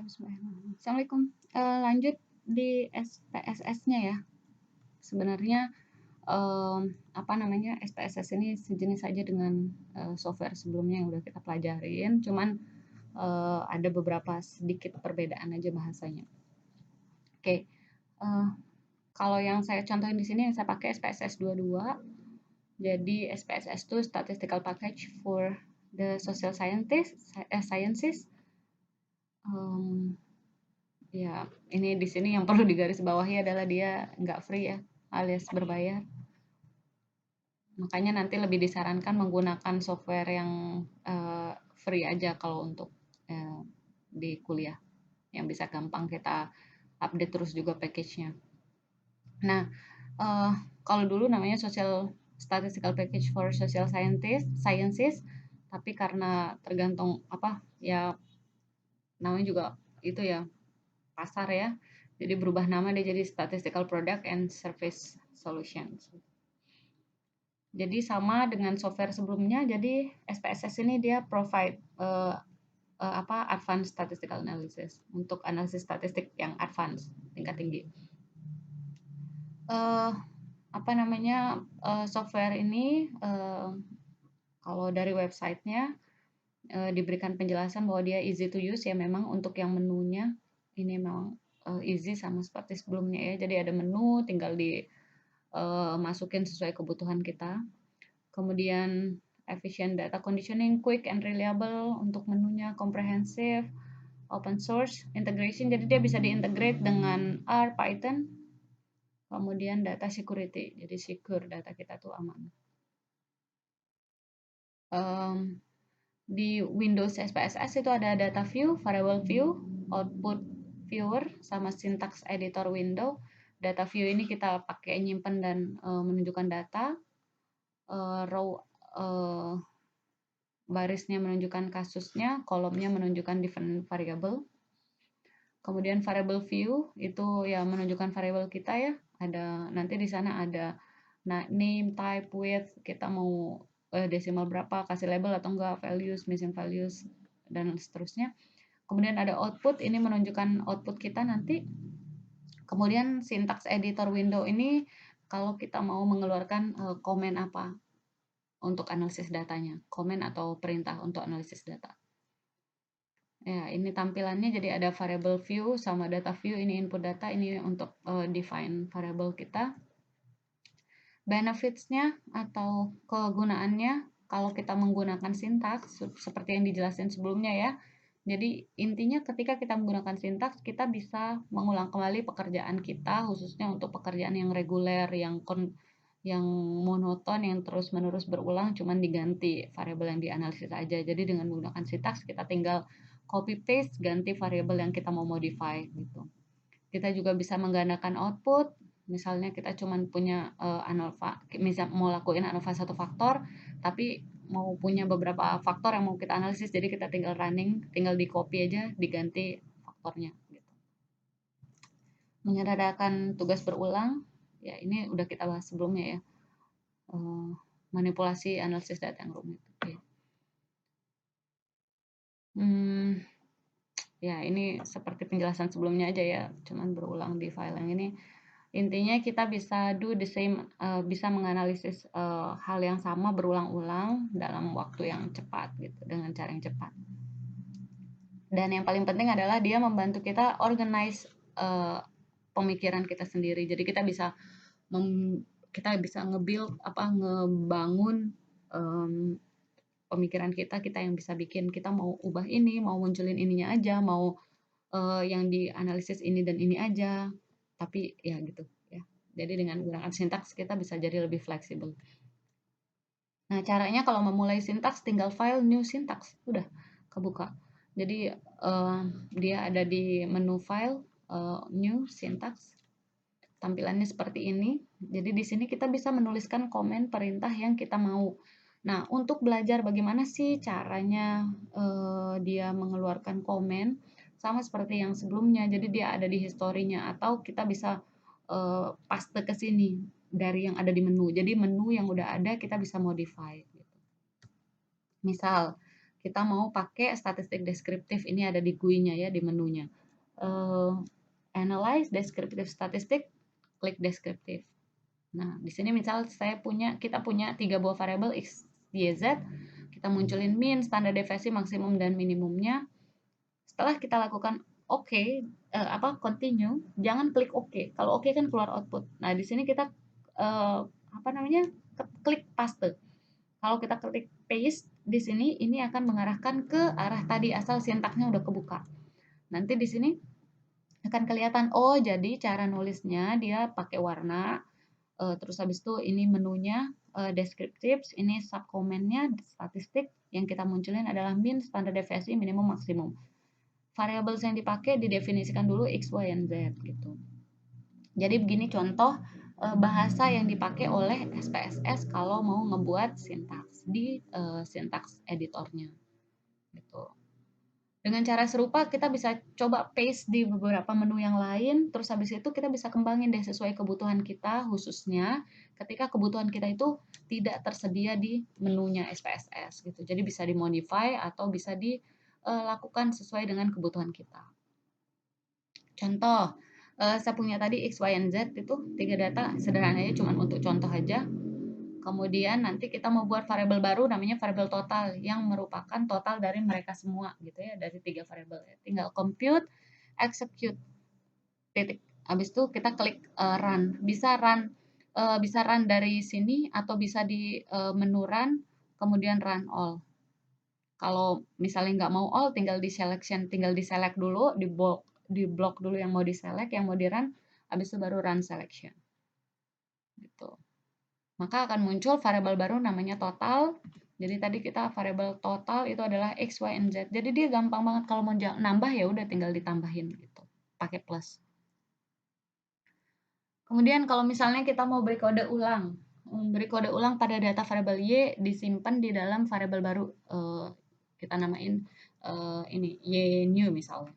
bismillahirrahmanirrahim. Assalamualaikum. Lanjut di SPSS-nya ya. Sebenarnya SPSS ini sejenis saja dengan software sebelumnya yang udah kita pelajarin, cuman ada beberapa sedikit perbedaan aja bahasanya. Oke. Kalau yang saya contohin di sini yang saya pakai SPSS 22. Jadi SPSS itu Statistical Package for the Social Sciences. Ya, ini di sini yang perlu digarisbawahi adalah dia nggak free ya, alias berbayar. Makanya nanti lebih disarankan menggunakan software yang free aja kalau untuk di kuliah, yang bisa gampang kita update terus juga package-nya. Nah, kalau dulu namanya Social Statistical Package for Social Sciences, tapi karena tergantung ya namanya juga itu ya pasar ya, jadi berubah nama dia jadi Statistical Product and Service Solutions. Jadi sama dengan software sebelumnya, jadi SPSS ini dia provide advanced statistical analysis, untuk analisis statistik yang advance, tingkat tinggi. Software ini kalau dari websitenya diberikan penjelasan bahwa dia easy to use ya, memang untuk yang menunya ini memang easy sama seperti sebelumnya ya. Jadi ada menu, tinggal masukin sesuai kebutuhan kita. Kemudian efficient data conditioning, quick and reliable untuk menunya, comprehensive, open source, integration. Jadi dia bisa diintegrate dengan R, Python. Kemudian data security, jadi secure data kita tuh aman. Di Windows SPSS itu ada data view, variable view, output viewer, sama syntax editor window. Data view ini kita pakai nyimpen dan menunjukkan data. Row barisnya menunjukkan kasusnya, kolomnya menunjukkan different variable. Kemudian variable view itu ya menunjukkan variable kita ya. Ada nanti di sana ada name, type, width, kita mau desimal berapa, kasih label atau enggak, values, missing values, dan seterusnya. Kemudian ada output, ini menunjukkan output kita nanti. Kemudian syntax editor window ini kalau kita mau mengeluarkan komen apa untuk analisis datanya, komen atau perintah untuk analisis data. Ya, ini tampilannya jadi ada variable view sama data view, ini input data, ini untuk define variable kita. Benefits-nya atau kegunaannya kalau kita menggunakan sintaks seperti yang dijelasin sebelumnya ya. Jadi intinya ketika kita menggunakan sintaks, kita bisa mengulang kembali pekerjaan kita, khususnya untuk pekerjaan yang reguler, yang monoton, yang terus-menerus berulang, cuman diganti variabel yang dianalisis aja. Jadi dengan menggunakan sintaks kita tinggal copy paste, ganti variabel yang kita mau modify gitu. Kita juga bisa menggandakan output. Misalnya kita cuma punya mau lakuin ANOVA 1 faktor, tapi mau punya beberapa faktor yang mau kita analisis, jadi kita tinggal running, tinggal di copy aja, diganti faktornya. Gitu. Menyederhanakan tugas berulang, ya ini udah kita bahas sebelumnya ya. Manipulasi analisis data yang rumit. Okay. Ya ini seperti penjelasan sebelumnya aja ya, cuman berulang di file yang ini. Intinya kita bisa do the same, bisa menganalisis hal yang sama berulang-ulang dalam waktu yang cepat gitu, dengan cara yang cepat. Dan yang paling penting adalah dia membantu kita organize pemikiran kita sendiri. Jadi kita bisa ngebangun pemikiran kita yang bisa bikin, kita mau ubah ini, mau munculin ininya aja, mau yang dianalisis ini dan ini aja. Tapi ya gitu ya. Jadi dengan menggunakan sintaks kita bisa jadi lebih fleksibel. Nah, caranya kalau memulai sintaks tinggal file new syntax, udah kebuka. Jadi dia ada di menu file new syntax. Tampilannya seperti ini. Jadi di sini kita bisa menuliskan komen perintah yang kita mau. Nah, untuk belajar bagaimana sih caranya dia mengeluarkan komen, sama seperti yang sebelumnya. Jadi dia ada di historinya, atau kita bisa paste ke sini dari yang ada di menu. Jadi menu yang udah ada kita bisa modify. Misal kita mau pakai statistik deskriptif, ini ada di GUI-nya ya, di menunya. Analyze descriptive statistik, klik deskriptif. Nah, di sini misal kita punya 3 buah variabel X, Y, Z. Kita munculin min, standar deviasi, maksimum dan minimumnya. Setelah kita lakukan continue, jangan klik OK. Kalau OK kan keluar output. Nah, di sini kita klik paste. Kalau kita klik paste di sini, ini akan mengarahkan ke arah tadi asal sintaksnya udah kebuka. Nanti di sini akan kelihatan, oh jadi cara nulisnya dia pakai warna, terus habis itu ini menunya descriptive, ini subkomennya statistik, yang kita munculin adalah min, standar deviasi, minimum, maksimum. Variabel yang dipakai didefinisikan dulu X, Y, and Z gitu. Jadi begini contoh bahasa yang dipakai oleh SPSS kalau mau ngebuat sintaks di sintaks editornya gitu. Dengan cara serupa kita bisa coba paste di beberapa menu yang lain, terus habis itu kita bisa kembangin deh sesuai kebutuhan kita, khususnya ketika kebutuhan kita itu tidak tersedia di menunya SPSS gitu. Jadi bisa dimodify atau bisa dilakukan sesuai dengan kebutuhan kita. Contoh, saya punya tadi X, Y, and Z itu 3 data, sederhananya cuma untuk contoh aja. Kemudian nanti kita mau buat variabel baru namanya variabel total yang merupakan total dari mereka semua gitu ya, dari 3 variabel. Tinggal compute, execute, titik. Habis itu kita klik run. Bisa run dari sini atau bisa di menu run kemudian run all. Kalau misalnya nggak mau all, tinggal di select dulu, di blok dulu yang mau di select, yang mau di run, habis itu baru run selection. Gitu. Maka akan muncul variabel baru namanya total. Jadi tadi kita variabel total itu adalah X, Y, and Z. Jadi dia gampang banget, kalau mau nambah ya udah tinggal ditambahin gitu, pakai plus. Kemudian kalau misalnya kita mau beri kode ulang pada data variabel Y disimpan di dalam variabel baru, kita namain ini Y new misalnya.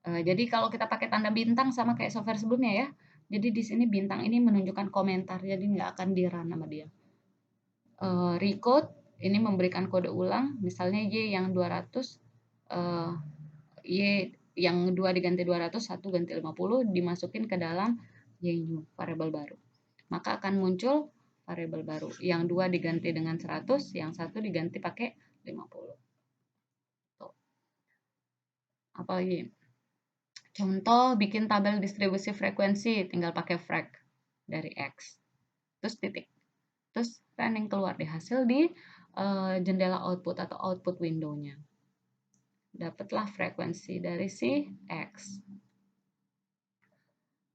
Jadi kalau kita pakai tanda bintang sama kayak software sebelumnya ya. Jadi di sini bintang ini menunjukkan komentar, jadi nggak akan di-run sama dia. Recode ini memberikan kode ulang, misalnya Y yang 200, Y yang 2 diganti 200, 1 ganti 50, dimasukin ke dalam Y new, variabel baru. Maka akan muncul variabel baru. Yang 2 diganti dengan 100, yang 1 diganti pakai 50. Tuh. Apalagi? Contoh bikin tabel distribusi frekuensi, tinggal pakai frek dari X. Terus titik. Terus running keluar di hasil di jendela output atau output window-nya. Dapatlah frekuensi dari si X.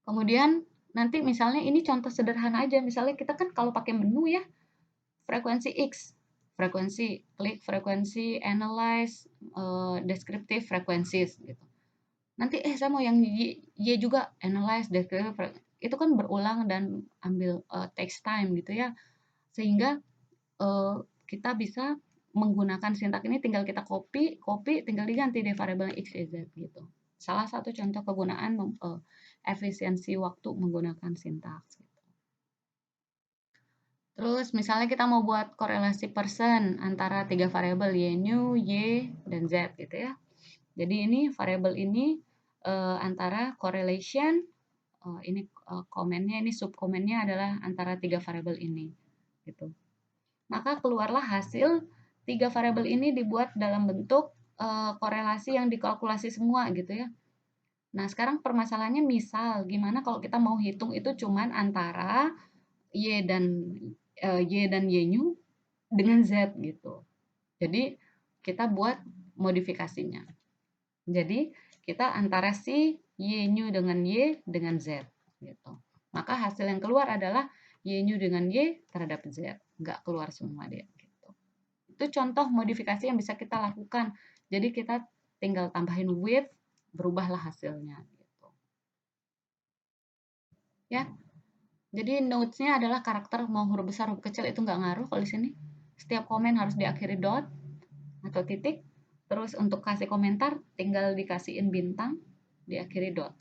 Kemudian nanti misalnya ini contoh sederhana aja, misalnya kita kan kalau pakai menu ya, frekuensi X, klik frekuensi, analyze, descriptive frequencies gitu. Nanti saya mau yang Y juga, analyze, descriptive, itu kan berulang dan ambil takes time gitu ya, sehingga kita bisa menggunakan sintak ini, tinggal kita copy, tinggal diganti deh variabel X, Y, Z gitu. Salah satu contoh kegunaan efisiensi waktu menggunakan sintaks. Gitu. Terus misalnya kita mau buat korelasi persen antara 3 variabel Y new, Y, dan Z gitu ya. Jadi ini variabel ini antara correlation, ini komennya, ini subkomennya adalah antara 3 variabel ini gitu. Maka keluarlah hasil 3 variabel ini dibuat dalam bentuk korelasi yang dikalkulasi semua gitu ya. Nah, sekarang permasalahannya misal gimana kalau kita mau hitung itu cuman antara Y dan Y new dengan Z gitu. Jadi kita buat modifikasinya. Jadi kita antara si Y new dengan Y dengan Z gitu. Maka hasil yang keluar adalah Y new dengan Y terhadap Z. Nggak keluar semua dia gitu. Itu contoh modifikasi yang bisa kita lakukan. Jadi kita tinggal tambahin width, berubahlah hasilnya gitu. Ya. Jadi notes-nya adalah karakter, mau huruf besar huruf kecil itu nggak ngaruh kalau di sini. Setiap komen harus diakhiri dot atau titik. Terus untuk kasih komentar tinggal dikasihin bintang, diakhiri dot.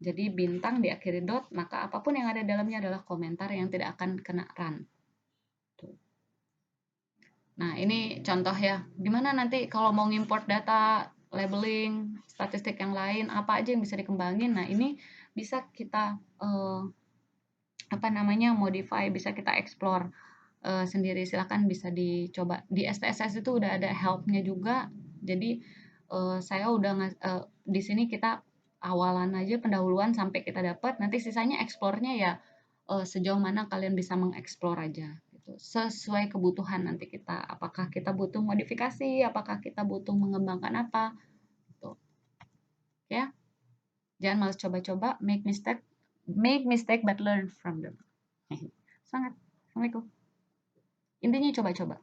Jadi bintang diakhiri dot, maka apapun yang ada dalamnya adalah komentar yang tidak akan kena run. Tuh. Nah, ini contoh ya, gimana nanti kalau mau ngimport data, labeling, statistik yang lain, apa aja yang bisa dikembangin. Nah, ini bisa kita apa namanya modify, bisa kita explore sendiri. Silakan bisa dicoba. Di SPSS itu udah ada helpnya juga. Jadi saya udah di sini kita awalan aja pendahuluan sampai kita dapat. Nanti sisanya eksplornya ya sejauh mana kalian bisa mengeksplor aja gitu. Sesuai kebutuhan nanti kita. Apakah kita butuh modifikasi, apakah kita butuh mengembangkan apa gitu. Ya. Jangan males coba-coba, make mistake but learn from them. Sangat. Assalamualaikum. Intinya coba-coba.